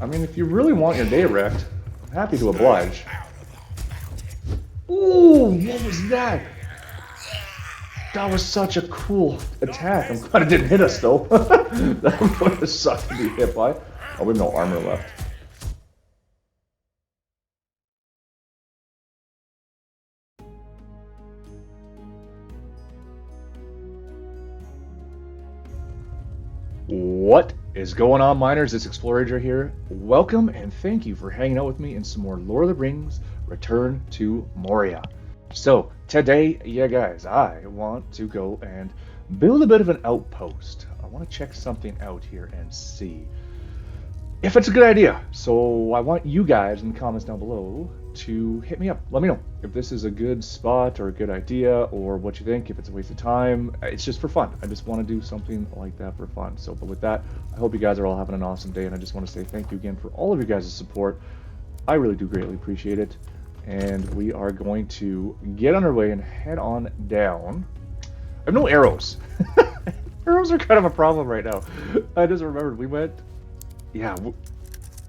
I mean, if you really want your day wrecked, I'm happy to oblige. Ooh, what was that? That was such a cool attack. I'm glad it didn't hit us, though. That would have sucked to be hit by. Oh, we have no armor left. What is going on, miners? It's Explorager here. Welcome and thank you for hanging out with me in some more Lord of the Rings Return to Moria. So, today, yeah guys, I want to go and build a bit of an outpost. I want to check something out here and see if it's a good idea. So I want you guys in the comments down below to hit me up. Let me know if this is a good spot or a good idea or what you think, if it's a waste of time. It's just for fun. I just want to do something like that for fun. So, but with that, I hope you guys are all having an awesome day, and I just want to say thank you again for all of you guys' support. I really do greatly appreciate it. And we are going to get on our way and head on down. I have no arrows. Arrows are kind of a problem right now. I just remembered we went... Yeah,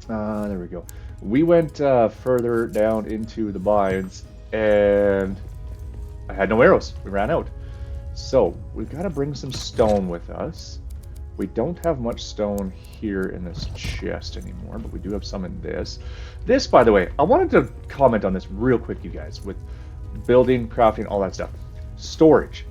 there we go. We went further down into the mines, and I had no arrows. We ran out. So we've got to bring some stone with us. We don't have much stone here in this chest anymore, but we do have some in this. This, by the way, I wanted to comment on this real quick, you guys, with building, crafting, all that stuff. Storage.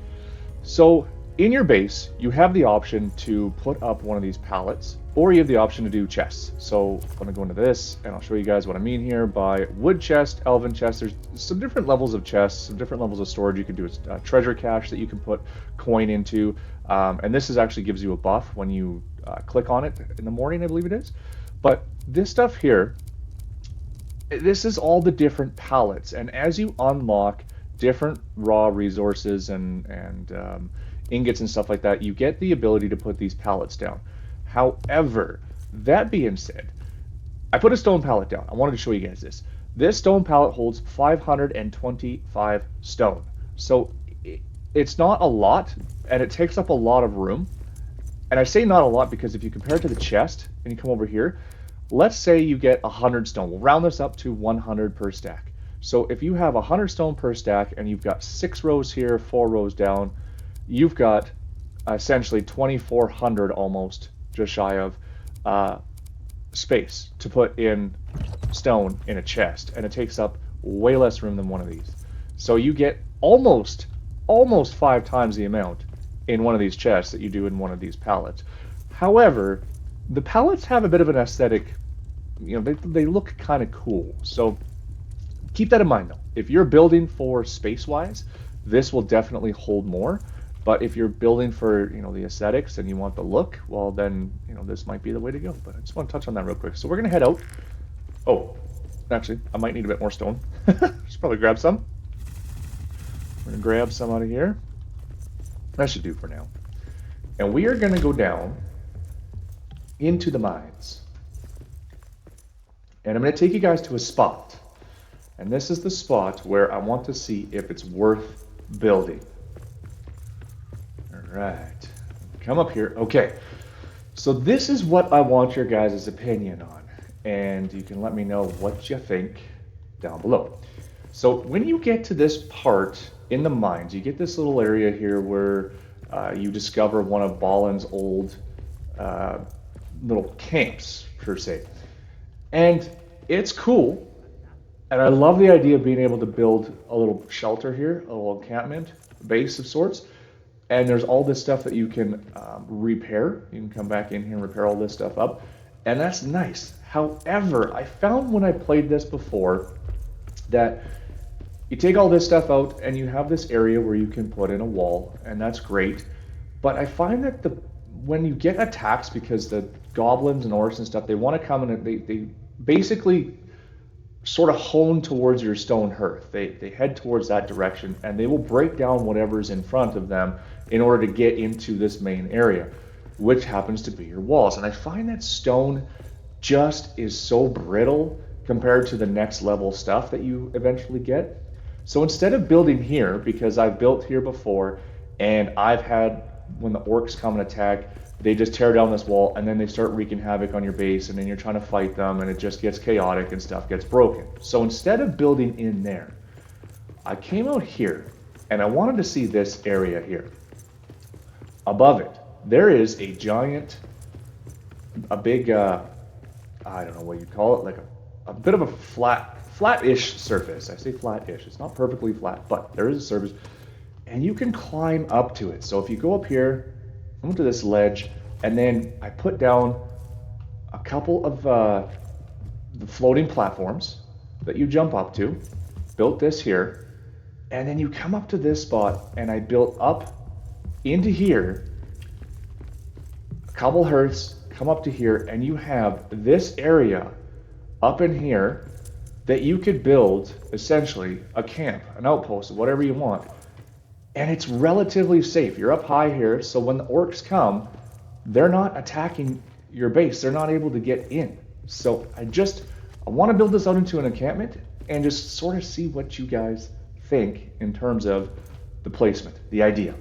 So in your base, you have the option to put up one of these pallets, or you have the option to do chests. So I'm going to go into this, and I'll show you guys what I mean here by wood chest, elven chest. There's some different levels of chests, some different levels of storage. You can do a treasure cache that you can put coin into, and this actually gives you a buff when you click on it in the morning, I believe it is. But this stuff here, this is all the different pallets, and as you unlock different raw resources and ingots and stuff like that, you get the ability to put these pallets down. However, that being said, I put a stone pallet down. I wanted to show you guys this. This stone pallet holds 525 stone. So it's not a lot, and it takes up a lot of room. And I say not a lot because if you compare it to the chest, and you come over here, let's say you get 100 stone. We'll round this up to 100 per stack. So if you have 100 stone per stack, and you've got 6 rows here, 4 rows down, you've got essentially 2,400 almost, just shy of, space to put in stone in a chest, and it takes up way less room than one of these. So you get almost 5 times the amount in one of these chests that you do in one of these pallets. However, the pallets have a bit of an aesthetic, you know, they look kind of cool. So keep that in mind though. If you're building for space-wise, this will definitely hold more. But if you're building for, you know, the aesthetics and you want the look, well then, you know, this might be the way to go. But I just want to touch on that real quick. So we're gonna head out. Oh, actually, I might need a bit more stone. Should probably grab some. We're gonna grab some out of here. That should do for now. And we are gonna go down into the mines. And I'm gonna take you guys to a spot. And this is the spot where I want to see if it's worth building. Right, come up here. Okay, so this is what I want your guys' opinion on, and you can let me know what you think down below. So when you get to this part in the mines, you get this little area here where you discover one of Balin's old little camps, per se. And it's cool, and I love the idea of being able to build a little shelter here, a little encampment, base of sorts. And there's all this stuff that you can repair. You can come back in here and repair all this stuff up. And that's nice. However, I found when I played this before that you take all this stuff out and you have this area where you can put in a wall, and that's great. But I find that when you get attacks, because the goblins and orcs and stuff, they want to come in and they basically sort of hone towards your stone hearth. They head towards that direction, and they will break down whatever's in front of them in order to get into this main area, which happens to be your walls. And I find that stone just is so brittle compared to the next level stuff that you eventually get. So instead of building here, because I've built here before, and I've had, when the orcs come and attack, they just tear down this wall, and then they start wreaking havoc on your base, and then you're trying to fight them, and it just gets chaotic and stuff gets broken. So instead of building in there, I came out here, and I wanted to see this area here. Above it, there is a giant, a big, I don't know what you call it, like a bit of a flat-ish surface. I say flat-ish. It's not perfectly flat, but there is a surface, and you can climb up to it. So if you go up here, come to this ledge, and then I put down a couple of the floating platforms that you jump up to, built this here, and then you come up to this spot, and I built up into here, a couple hearths, come up to here, and you have this area up in here that you could build essentially a camp, an outpost, whatever you want. And it's relatively safe. You're up high here, so when the orcs come, they're not attacking your base. They're not able to get in. So I want to build this out into an encampment and just sort of see what you guys think in terms of the placement, the idea.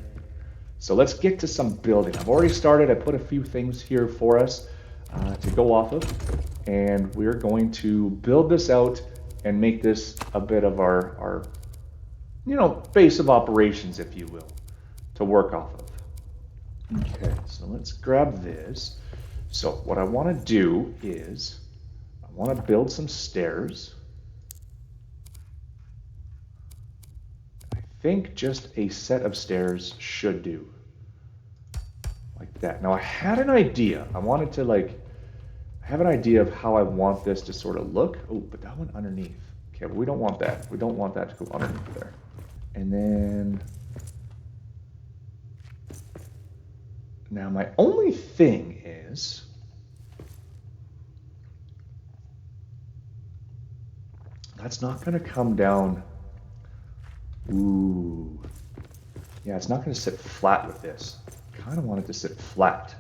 So let's get to some building. I've already started. I put a few things here for us to go off of, and we're going to build this out and make this a bit of our base of operations, if you will, to work off of. Okay, so let's grab this. So what I want to do is I want to build some stairs. I think just a set of stairs should do. Like that. Now I had an idea. I have an idea of how I want this to sort of look. Oh, but that one underneath. Okay, but we don't want that. We don't want that to go underneath there. And then, now my only thing is, that's not going to come down. Ooh. Yeah, it's not going to sit flat with this. I kind of want it to sit flat.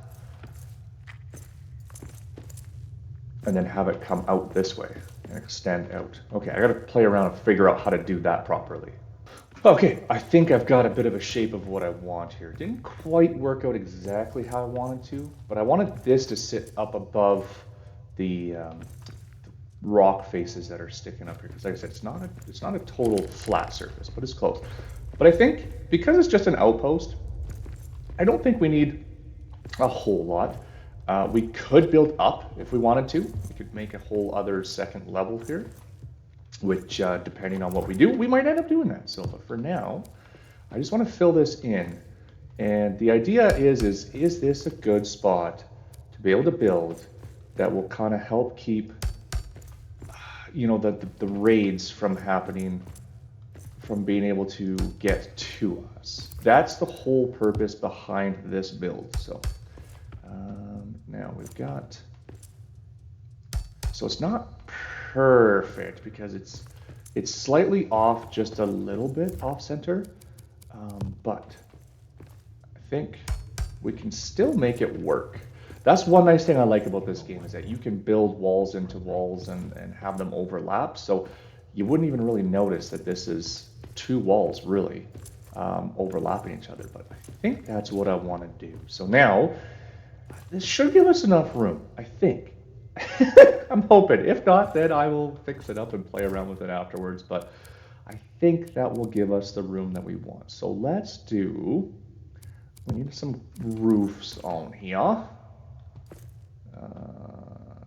And then have it come out this way and extend out. Okay, I got to play around and figure out how to do that properly. Okay, I think I've got a bit of a shape of what I want here. Didn't quite work out exactly how I wanted to, but I wanted this to sit up above the rock faces that are sticking up here. Because like I said, it's not a total flat surface, but it's close. But I think because it's just an outpost, I don't think we need a whole lot. We could build up if we wanted to. We could make a whole other second level here, which depending on what we do, we might end up doing that. So, but for now, I just want to fill this in. And the idea is this a good spot to be able to build that will kind of help keep, the raids from happening, from being able to get to us. That's the whole purpose behind this build. So now we've got, so it's not perfect because it's slightly off, just a little bit off center, but I think we can still make it work. That's one nice thing I like about this game, is that you can build walls into walls and have them overlap, so you wouldn't even really notice that this is two walls really overlapping each other. But I think that's what I want to do. So now this should give us enough room, I think. I'm hoping. If not, then I will fix it up and play around with it afterwards. But I think that will give us the room that we want. So let's do, we need some roofs on here.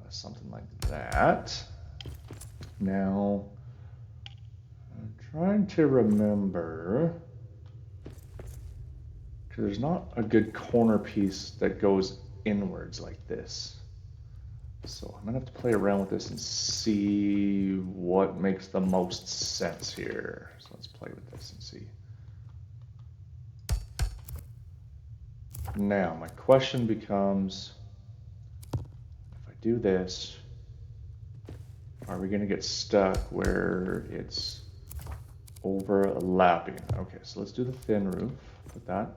Something like that. Now, I'm trying to remember, because there's not a good corner piece that goes inwards like this. So I'm gonna have to play around with this and see what makes the most sense here. So let's play with this and see. Now my question becomes, if I do this, are we gonna get stuck where it's overlapping? Okay, so let's do the thin roof. Put that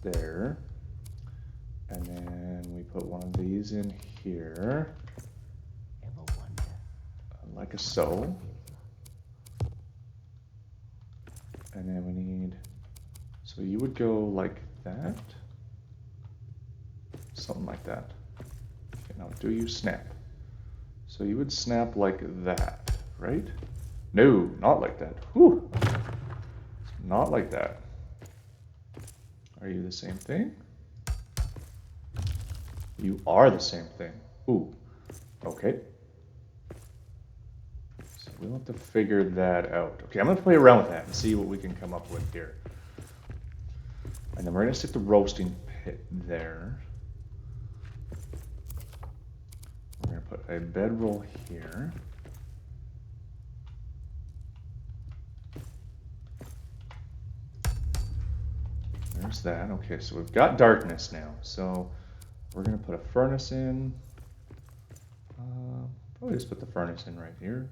there. And then we put one of these in here, like a so. And then we need, so you would go like that. something like that. Okay, now do you snap? So you would snap like that, right? No, not like that. Whew. Not like that. Are you the same thing? You are the same thing. Ooh, okay. So we'll have to figure that out. Okay, I'm gonna play around with that and see what we can come up with here. And then we're gonna stick the roasting pit there. We're gonna put a bedroll here. There's that. Okay, so we've got darkness now. So we're gonna put a furnace in. Probably just put the furnace in right here.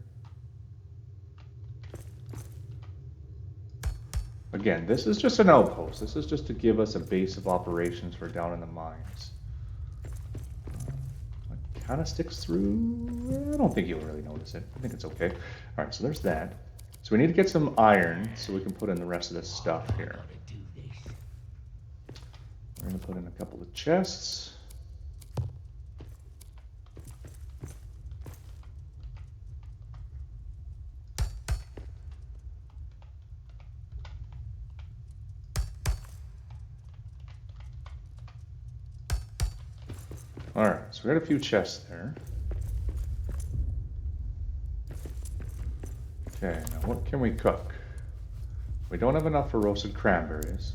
Again, this is just an outpost. This is just to give us a base of operations for down in the mines. It kind of sticks through. I don't think you'll really notice it. I think it's okay. All right, so there's that. So we need to get some iron so we can put in the rest of this stuff here. We're going to put in a couple of chests. All right, so we got a few chests there. Okay, now what can we cook? We don't have enough for roasted cranberries.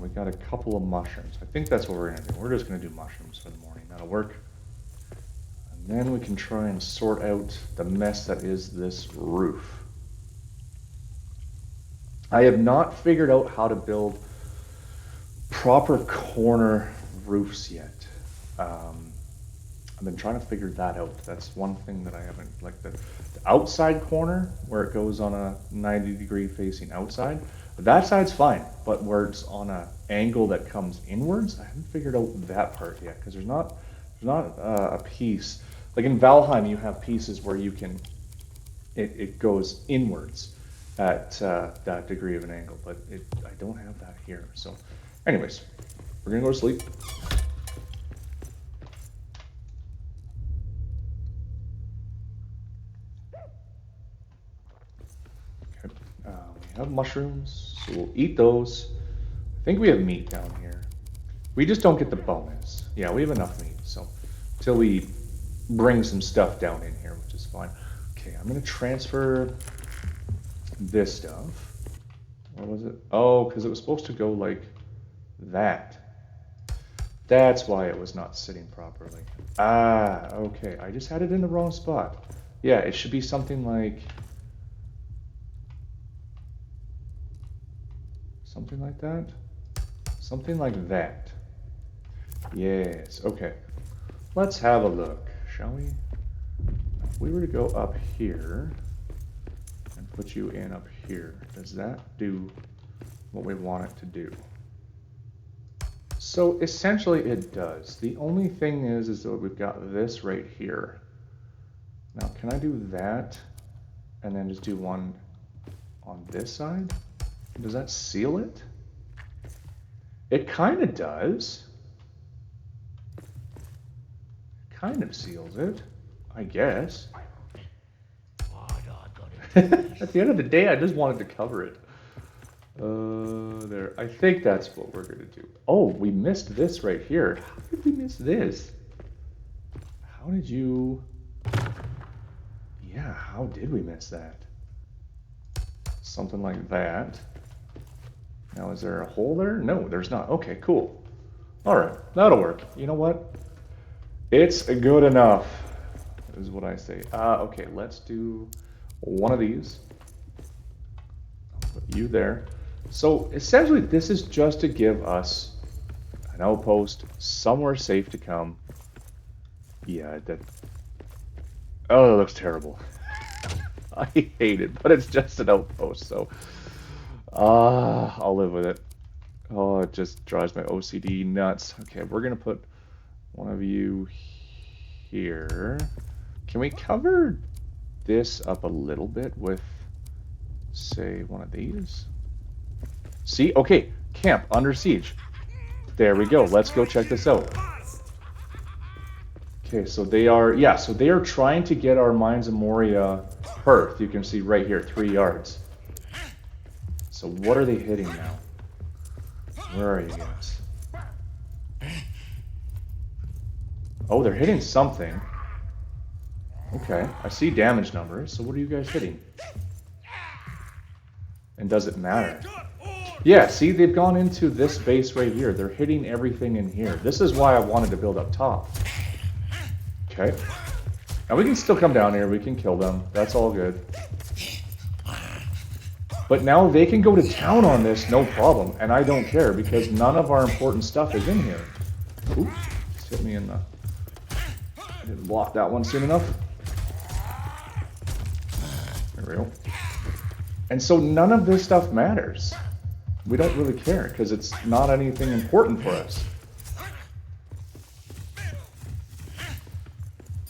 We got a couple of mushrooms. I think that's what we're going to do. We're just going to do mushrooms for the morning. That'll work. And then we can try and sort out the mess that is this roof. I have not figured out how to build proper corner roofs yet. I've been trying to figure that out. That's one thing that I haven't, like the outside corner where it goes on a 90-degree facing outside. That side's fine, but where it's on an angle that comes inwards, I haven't figured out that part yet because there's not a piece. Like in Valheim, you have pieces where you can, it goes inwards at that degree of an angle, but I don't have that here. So anyways, we're gonna go to sleep. Okay, we have mushrooms, so we'll eat those. I think we have meat down here. We just don't get the bonus. Yeah, we have enough meat, so until we bring some stuff down in here, which is fine. Okay, I'm gonna transfer this stuff. What was it? Oh, because it was supposed to go like that. That's why it was not sitting properly. Ah, okay. I just had it in the wrong spot. Yeah, it should be something like that. Something like that. Yes, okay. Let's have a look, shall we? If we were to go up here and put you in up here, does that do what we want it to do? So essentially it does. The only thing is that we've got this right here. Now can I do that and then just do one on this side? Does that seal it? It kind of does. It kind of seals it, I guess. At the end of the day, I just wanted to cover it. There. I think that's what we're gonna do. Oh, we missed this right here. How did we miss this? How did you... Yeah, how did we miss that? Something like that. Now, is there a hole there? No, there's not. Okay, cool. All right, that'll work. You know what? It's good enough, is what I say. Okay, let's do one of these. I'll put you there. So essentially, this is just to give us an outpost, somewhere safe to come. Yeah, that... Oh, that looks terrible. I hate it, but it's just an outpost, so... I'll live with it. Oh, it just drives my OCD nuts. Okay, we're gonna put one of you here. Can we cover this up a little bit with, say, one of these? See? Okay, camp under siege. There we go. Let's go check this out. Okay, so they are, yeah, so they are trying to get our Mines of Moria hearth. You can see right here, 3 yards. So what are they hitting now? Where are you guys? Oh, they're hitting something. Okay, I see damage numbers. So what are you guys hitting? And does it matter? Yeah, see, they've gone into this base right here. They're hitting everything in here. This is why I wanted to build up top. Okay. Now we can still come down here. We can kill them. That's all good. But now they can go to town on this, no problem. And I don't care because none of our important stuff is in here. Oops, just hit me in the... I didn't block that one soon enough. There we go. And so none of this stuff matters. We don't really care because it's not anything important for us.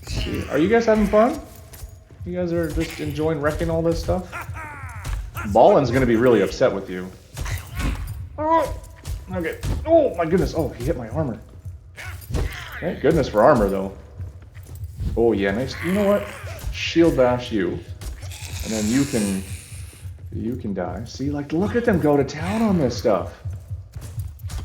See, are you guys having fun? You guys are just enjoying wrecking all this stuff? Balin's going to be really upset with you. Oh, okay. Oh my goodness. Oh, he hit my armor. Thank goodness for armor though. Oh yeah, nice. You know what? Shield bash you. And then you can die. See, like, look at them go to town on this stuff.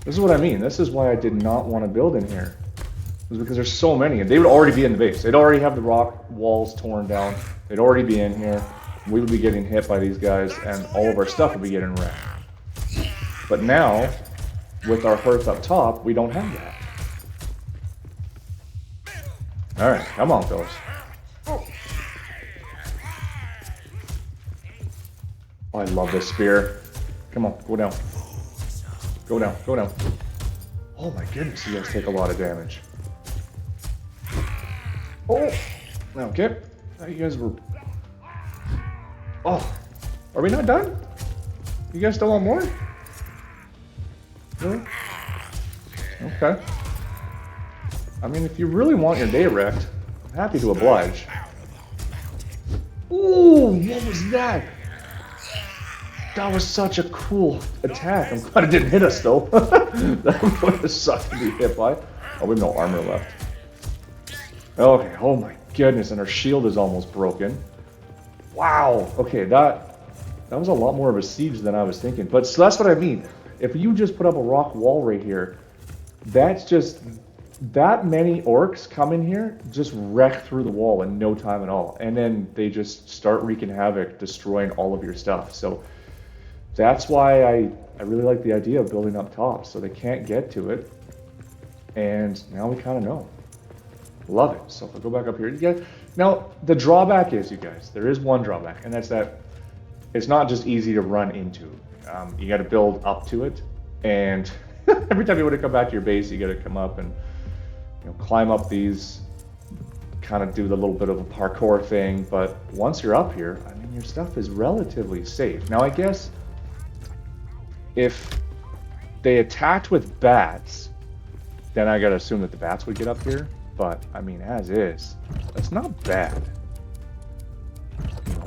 This is what I mean. This is why I did not want to build in here. It was because there's so many, and they would already be in the base. They'd already have the rock walls torn down. They'd already be in here. We would be getting hit by these guys, and all of our stuff would be getting wrecked. But now, with our hearth up top, we don't have that. Alright, come on, fellas. Oh, I love this spear. Come on, go down. Go down, go down. Oh my goodness, you guys take a lot of damage. Oh, okay. You guys were... Oh, are we not done? You guys still want more? Really? Okay. I mean, if you really want your day wrecked, I'm happy to oblige. Ooh, what was that? That was such a cool attack. I'm glad it didn't hit us though. That would have sucked to be hit by. Oh, we have no armor left. Okay, oh my goodness, and our shield is almost broken. Wow. Okay, that was a lot more of a siege than I was thinking. But so that's what I mean. If you just put up a rock wall right here, that's just that many orcs come in here, just wreck through the wall in no time at all. And then they just start wreaking havoc, destroying all of your stuff. So that's why I really like the idea of building up top, so they can't get to it. And now we kind of know. Love it. So if I go back up here, you guys. Now the drawback is, you guys, there is one drawback, and that's that it's not just easy to run into. You got to build up to it, and every time you want to come back to your base, you got to come up and climb up these, kind of do the little bit of a parkour thing. But once you're up here, I mean, your stuff is relatively safe. Now I guess if they attacked with bats, then I gotta assume that the bats would get up here. But I mean, as is, that's not bad.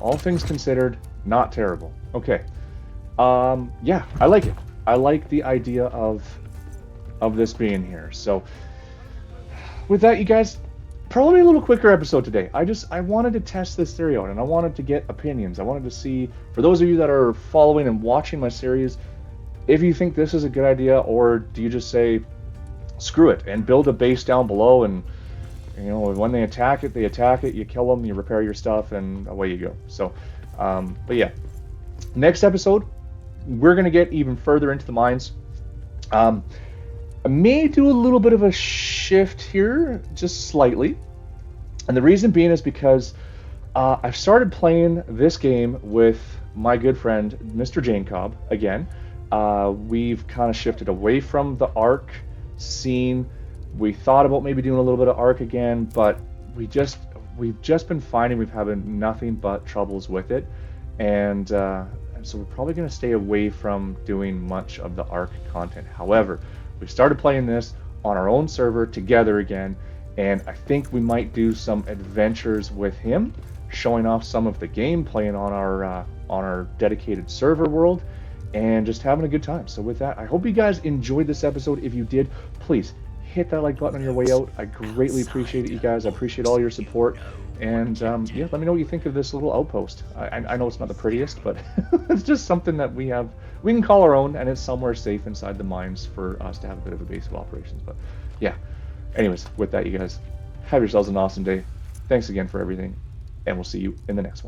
All things considered, not terrible. Okay. Yeah, I like it. I like the idea of this being here. So with that, you guys, probably a little quicker episode today. I wanted to test this theory out, and I wanted to get opinions. I wanted to see, for those of you that are following and watching my series, if you think this is a good idea, or do you just say screw it and build a base down below, and when they attack it, you kill them, you repair your stuff, and away you go. So but yeah, next episode we're gonna get even further into the mines. I may do a little bit of a shift here, just slightly, and the reason being is because I've started playing this game with my good friend Mr. Jane Cobb again. We've kind of shifted away from the Arc scene. We thought about maybe doing a little bit of Arc again, but we've just been finding we've having nothing but troubles with it, and so we're probably going to stay away from doing much of the Arc content. However, we started playing this on our own server together again, and I think we might do some adventures with him, showing off some of the game playing on our dedicated server world. and just having a good time. So with that, I hope you guys enjoyed this episode. If you did, please hit that like button on your way out. I greatly appreciate it, you guys. I appreciate all your support. And yeah, let me know what you think of this little outpost. I know it's not the prettiest, but it's just something that we can call our own, and it's somewhere safe inside the mines for us to have a bit of a base of operations. But yeah, anyways, with that, you guys, have yourselves an awesome day. Thanks again for everything, and we'll see you in the next one.